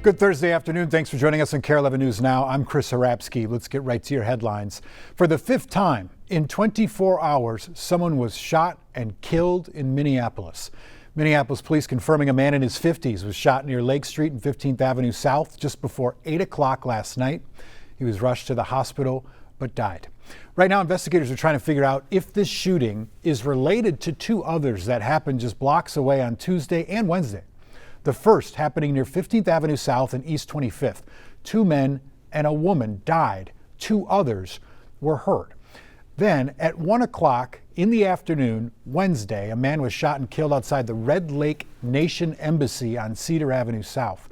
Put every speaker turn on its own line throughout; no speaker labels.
Good Thursday afternoon. Thanks for joining us on KARE 11 News Now. I'm Chris Harapsky. Let's get right to your headlines. For the fifth time in 24 hours, someone was shot and killed in Minneapolis. Minneapolis police confirming a man in his 50s was shot near Lake Street and 15th Avenue South just before 8 o'clock last night. He was rushed to the hospital but died. Right now, investigators are trying to figure out if this shooting is related to two others that happened just blocks away on Tuesday and Wednesday. The first happening near 15th Avenue South and East 25th. Two men and a woman died. Two others were hurt. Then at 1 o'clock in the afternoon, Wednesday, a man was shot and killed outside the Red Lake Nation Embassy on Cedar Avenue South.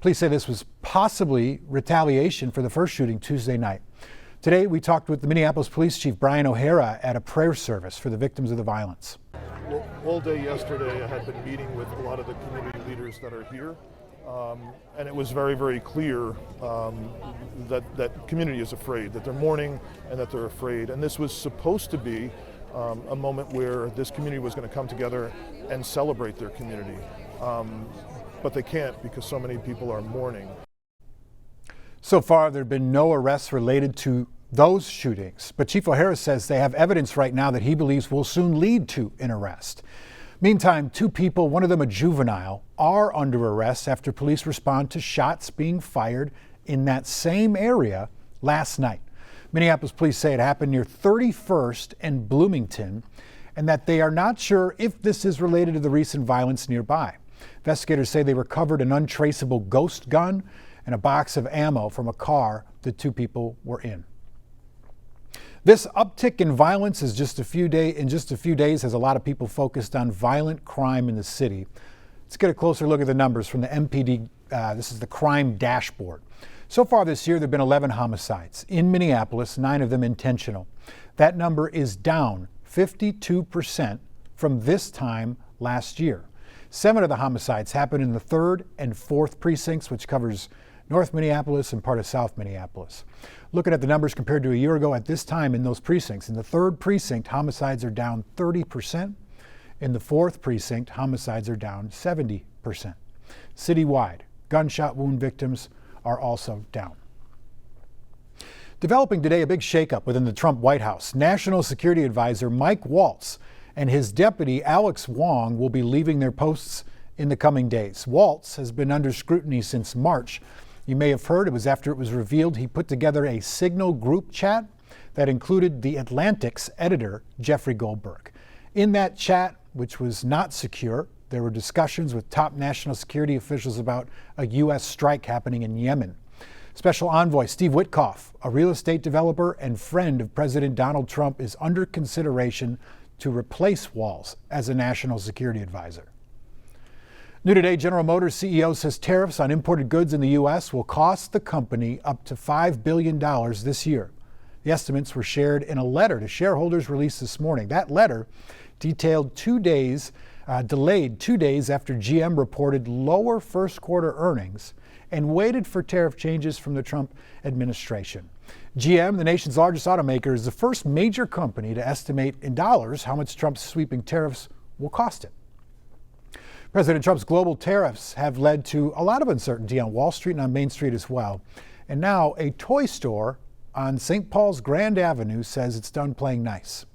Police say this was possibly retaliation for the first shooting Tuesday night. Today, we talked with the Minneapolis Police Chief Brian O'Hara at a prayer service for the victims of the violence.
Well, all day yesterday, I had been meeting with a lot of the community leaders that are here, and it was very, very clear that community is afraid, that they're mourning and that they're afraid. And this was supposed to be a moment where this community was going to come together and celebrate their community, but they can't because so many people are mourning.
So far, there have been no arrests related to those shootings, but Chief O'Hara says they have evidence right now that he believes will soon lead to an arrest. Meantime, two people, one of them a juvenile, are under arrest after police respond to shots being fired in that same area last night. Minneapolis police say it happened near 31st and Bloomington, and that they are not sure if this is related to the recent violence nearby. Investigators say they recovered an untraceable ghost gun and a box of ammo from a car the two people were in. This uptick in violence in just a few days has a lot of people focused on violent crime in the city. Let's get a closer look at the numbers from the MPD. This is the crime dashboard. So far this year, there have been 11 homicides. In Minneapolis, 9 of them intentional. That number is down 52% from this time last year. 7 of the homicides happened in the 3rd and 4th precincts, which covers North Minneapolis and part of South Minneapolis. Looking at the numbers compared to a year ago at this time in those precincts, in the 3rd precinct, homicides are down 30%. In the 4th precinct, homicides are down 70%. Citywide, gunshot wound victims are also down. Developing today, a big shakeup within the Trump White House. National Security Advisor Mike Waltz and his deputy Alex Wong will be leaving their posts in the coming days. Waltz has been under scrutiny since March. You may have heard it was after it was revealed he put together a Signal group chat that included The Atlantic's editor, Jeffrey Goldberg. In that chat, which was not secure, there were discussions with top national security officials about a U.S. strike happening in Yemen. Special Envoy Steve Witkoff, a real estate developer and friend of President Donald Trump, is under consideration to replace Waltz as a national security advisor. New today, General Motors CEO says tariffs on imported goods in the U.S. will cost the company up to $5 billion this year. The estimates were shared in a letter to shareholders released this morning. That letter detailed delayed 2 days after GM reported lower first quarter earnings and waited for tariff changes from the Trump administration. GM, the nation's largest automaker, is the first major company to estimate in dollars how much Trump's sweeping tariffs will cost it. President Trump's global tariffs have led to a lot of uncertainty on Wall Street and on Main Street as well. And now a toy store on St. Paul's Grand Avenue says it's done playing nice.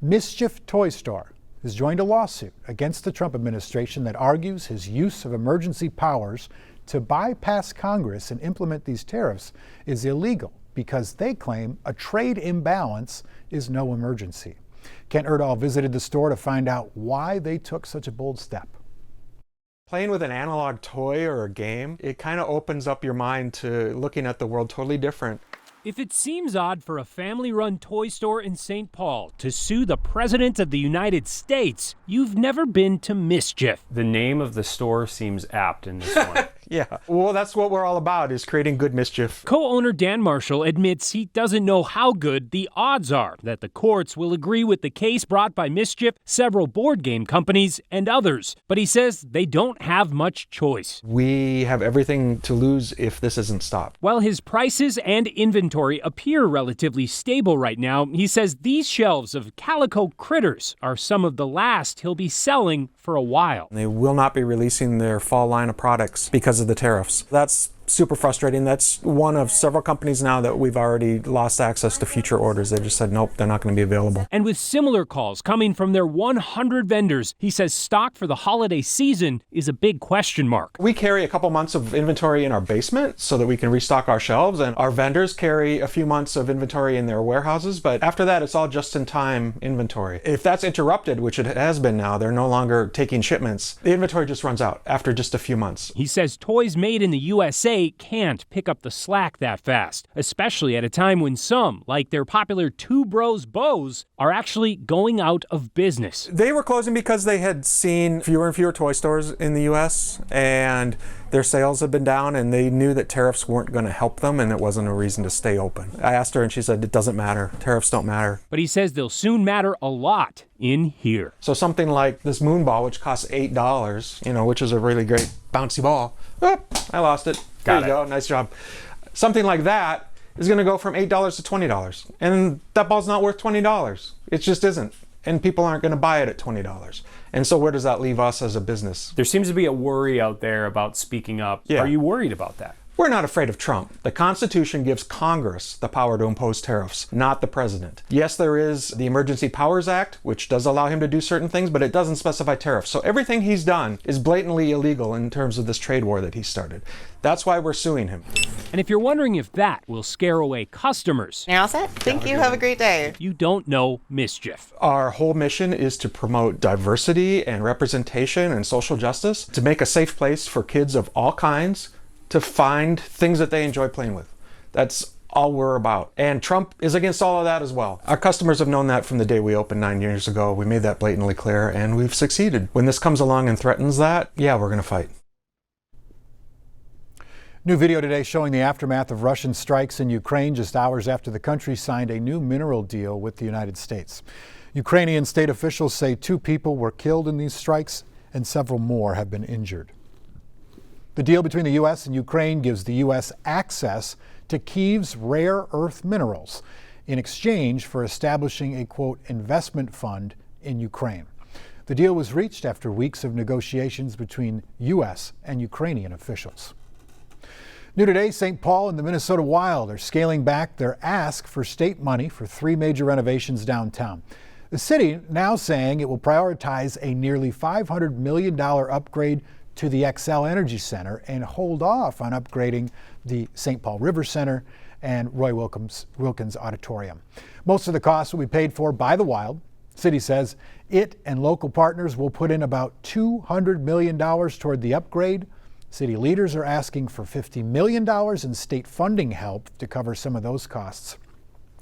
Mischief Toy Store has joined a lawsuit against the Trump administration that argues his use of emergency powers to bypass Congress and implement these tariffs is illegal because they claim a trade imbalance is no emergency. Kent Erdahl visited the store to find out why they took such a bold step.
Playing with an analog toy or a game, it kind of opens up your mind to looking at the world totally different.
If it seems odd for a family-run toy store in St. Paul to sue the President of the United States, you've never been to Mischief.
The name of the store seems apt in this one.
Yeah, well, that's what we're all about, is creating good mischief.
Co-owner Dan Marshall admits he doesn't know how good the odds are that the courts will agree with the case brought by Mischief, several board game companies, and others. But he says they don't have much choice.
We have everything to lose if this isn't stopped.
While his prices and inventory inventory appear relatively stable right now, he says these shelves of calico critters are some of the last he'll be selling for a while.
They will not be releasing their fall line of products because of the tariffs. That's super frustrating. That's one of several companies now that we've already lost access to future orders. They just said, nope, they're not going to be available.
And with similar calls coming from their 100 vendors, he says stock for the holiday season is a big question mark.
We carry a couple months of inventory in our basement so that we can restock our shelves, and our vendors carry a few months of inventory in their warehouses, but after that, it's all just-in-time inventory. If that's interrupted, which it has been now, they're no longer taking shipments, the inventory just runs out after just a few months.
He says toys made in the USA can't pick up the slack that fast, especially at a time when some, like their popular Two Bros bows, are actually going out of business.
They were closing because they had seen fewer and fewer toy stores in the US, and their sales had been down, and they knew that tariffs weren't going to help them, and it wasn't a reason to stay open. I asked her, and she said, it doesn't matter. Tariffs don't matter.
But he says they'll soon matter a lot in here.
So something like this moon ball, which costs $8, which is a really great bouncy ball. Oh, I lost it. There you go. Nice job. Something like that is going to go from $8 to $20. And that ball's not worth $20. It just isn't. And people aren't going to buy it at $20. And so where does that leave us as a business?
There seems to be a worry out there about speaking up.
Yeah.
Are you worried about that?
We're not afraid of Trump. The Constitution gives Congress the power to impose tariffs, not the president. Yes, there is the Emergency Powers Act, which does allow him to do certain things, but it doesn't specify tariffs. So everything he's done is blatantly illegal in terms of this trade war that he started. That's why we're suing him.
And if you're wondering if that will scare away customers,
You're all set? Thank you. Have a great day.
you don't know mischief.
Our whole mission is to promote diversity and representation and social justice, to make a safe place for kids of all kinds to find things that they enjoy playing with. That's all we're about. And Trump is against all of that as well. Our customers have known that from the day we opened 9 years ago. We made that blatantly clear, and we've succeeded. When this comes along and threatens that, yeah, we're going to fight.
New video today showing the aftermath of Russian strikes in Ukraine just hours after the country signed a new mineral deal with the United States. Ukrainian state officials say 2 people were killed in these strikes and several more have been injured. The deal between the U.S. and Ukraine gives the U.S. access to Kyiv's rare earth minerals in exchange for establishing a, quote, investment fund in Ukraine. The deal was reached after weeks of negotiations between U.S. and Ukrainian officials. New today, St. Paul and the Minnesota Wild are scaling back their ask for state money for 3 major renovations downtown. The city now saying it will prioritize a nearly $500 million upgrade to the Xcel Energy Center and hold off on upgrading the St. Paul River Center and Roy Wilkins Auditorium. Most of the costs will be paid for by the Wild. The city says it and local partners will put in about $200 million toward the upgrade. City leaders are asking for $50 million in state funding help to cover some of those costs.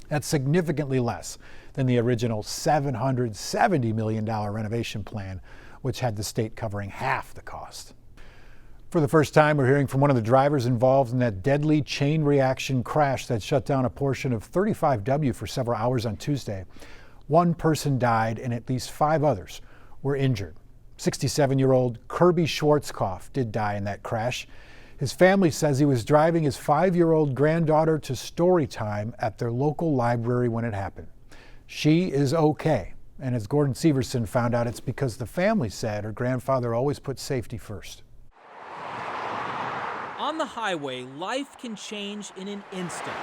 That's significantly less than the original $770 million renovation plan, which had the state covering half the cost. For the first time, we're hearing from one of the drivers involved in that deadly chain reaction crash that shut down a portion of 35W for several hours on Tuesday. 1 person died and at least 5 others were injured. 67-year-old Kirby Schwarzkopf did die in that crash. His family says he was driving his 5-year-old granddaughter to story time at their local library when it happened. She is okay. And as Gordon Severson found out, it's because the family said her grandfather always put safety first.
On the highway, life can change in an instant.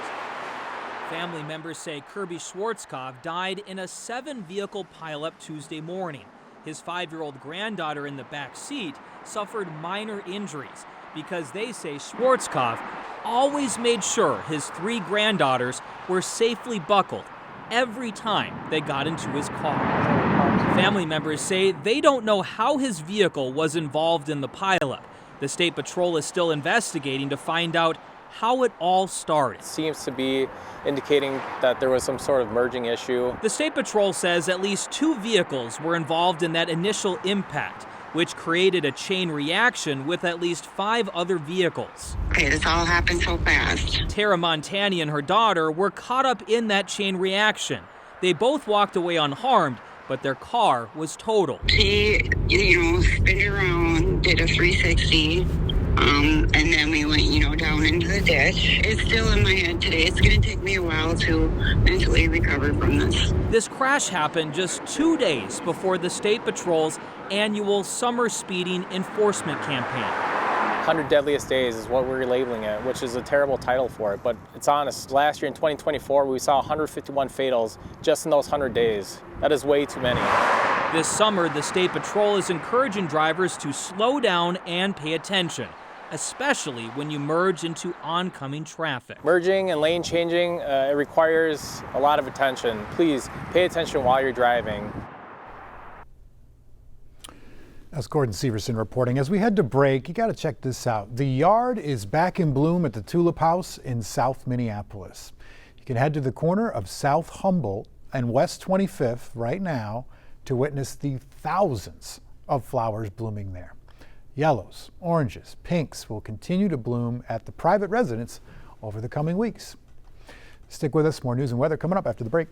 Family members say Kirby Schwarzkopf died in a 7-vehicle pileup Tuesday morning. His 5-year-old granddaughter in the back seat suffered minor injuries because they say Schwarzkopf always made sure his 3 granddaughters were safely buckled every time they got into his car. Family members say they don't know how his vehicle was involved in the pileup. The State Patrol is still investigating to find out how it all started.
It seems to be indicating that there was some sort of merging issue.
The State Patrol says at least 2 vehicles were involved in that initial impact, which created a chain reaction with at least 5 other vehicles.
Okay, this all happened so fast.
Tara Montani and her daughter were caught up in that chain reaction. They both walked away unharmed, but their car was totaled.
He, spin around, did a 360, And then we went, down into the ditch. It's still in my head today. It's going to take me a while to mentally recover from this.
This crash happened just 2 days before the State Patrol's annual summer speeding enforcement campaign.
100 Deadliest Days is what we're labeling it, which is a terrible title for it, but it's honest. Last year in 2024, we saw 151 fatals just in those 100 days. That is way too many.
This summer, the State Patrol is encouraging drivers to slow down and pay attention, especially when you merge into oncoming traffic.
Merging and lane changing, it requires a lot of attention. Please pay attention while you're driving.
That's Gordon Severson reporting. As we head to break, you got to check this out. The Yard is back in bloom at the Tulip House in South Minneapolis. You can head to the corner of South Humboldt and West 25th right now to witness the thousands of flowers blooming there. Yellows, oranges, pinks will continue to bloom at the private residence over the coming weeks. Stick with us. More news and weather coming up after the break.